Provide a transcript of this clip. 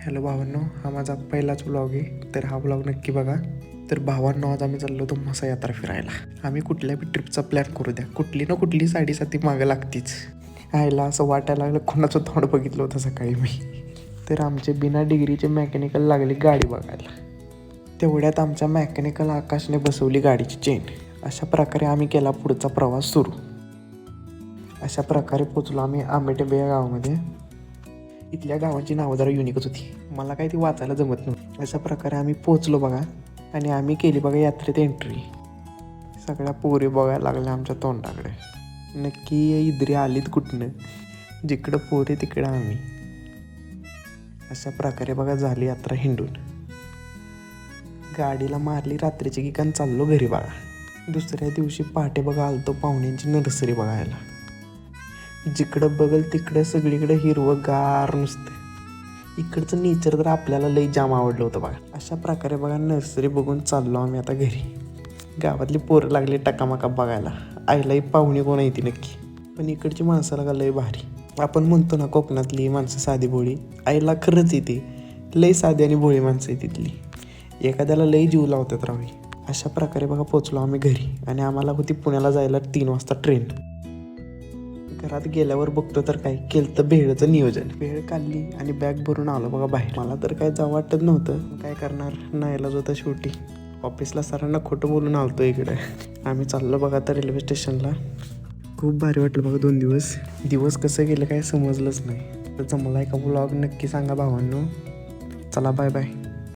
Hello भावांनो, हा माझा पहिलाच व्लॉग आहे, तर हा व्लॉग नक्की बघा. तर भावांनो, आज आम्ही चाललो होतो म्हसा यात्रा फिरायला. आम्ही कुठल्या बी ट्रिपचा प्लॅन करू द्या, कुठली ना कुठली साडेसाती मागं लागतीच. आयला असं वाटायला लागलं कोणाचं तोंड बघितलं होतं सकाळी मी. तर आमचे बिना डिग्रीचे मेकॅनिकल लागली गाडी बघायला. तेवढ्यात आमच्या मेकॅनिकल आकाशने बसवली गाडीची चेन. अशा प्रकारे आम्ही केला पुढचा प्रवास सुरू. अशा प्रकारे पोचलो आम्ही आंबेटेबे या गावामध्ये. इथल्या गावांची नावं जरा युनिकच होती, मला काही ती वाचायला जमत नव्हती. अशा प्रकारे आम्ही पोचलो बघा, आणि आम्ही केली बघा यात्रेत एंट्री. सगळ्या पोरी बघायला लागल्या आमच्या तोंडाकडे. नक्की इद्री आलीत कुठनं, जिकडं पोरी तिकडं आम्ही. अशा प्रकारे बघा झाली यात्रा हिंडून. गाडीला मारली रात्रीची की कान चाललो घरी बघा. दुसऱ्या दिवशी पहाटे बघा आलतो पाहुण्यांची नर्सरी बघायला. जिकडं बघल तिकडं सगळीकडे हिरवंगार नुसतं. इकडचं नेचर तर आपल्याला लई जाम आवडलं होतं बघा. अशा प्रकारे बघा नर्सरी बघून चाललो आम्ही आता घरी. गावातली पोरं लागली टकामका बघायला, आईलाही पाहुणे कोण आहे ती नक्की. पण इकडची माणसाला का लई भारी. आपण म्हणतो ना कोकणातली माणसं साधी भोळी, आईला खरंच येते. लई साधी आणि भोळी माणसं आहे तिथली, एखाद्याला लई जीव लावतात रावी. अशा प्रकारे बघा पोचलो आम्ही घरी, आणि आम्हाला होती पुण्याला जायला 3 वाजता ट्रेन. घरात गेल्यावर बघतो तर काय केलं तर भेळचं नियोजन. भेळ काढली आणि बॅग भरून आलो बघा बाहेर. मला तर काय जावं वाटत नव्हतं, काय करणार, नाईलाज होता शेवटी. ऑफिसला सरांना खोटं बोलून आलतो इकडे. आम्ही चाललो बघा आता रेल्वे स्टेशनला. खूप भारी वाटलं बघा 2 दिवस कसं गेलं काय समजलंच नाही. तर जमला का व्लॉग नक्की सांगा भावांनो. चला बाय बाय.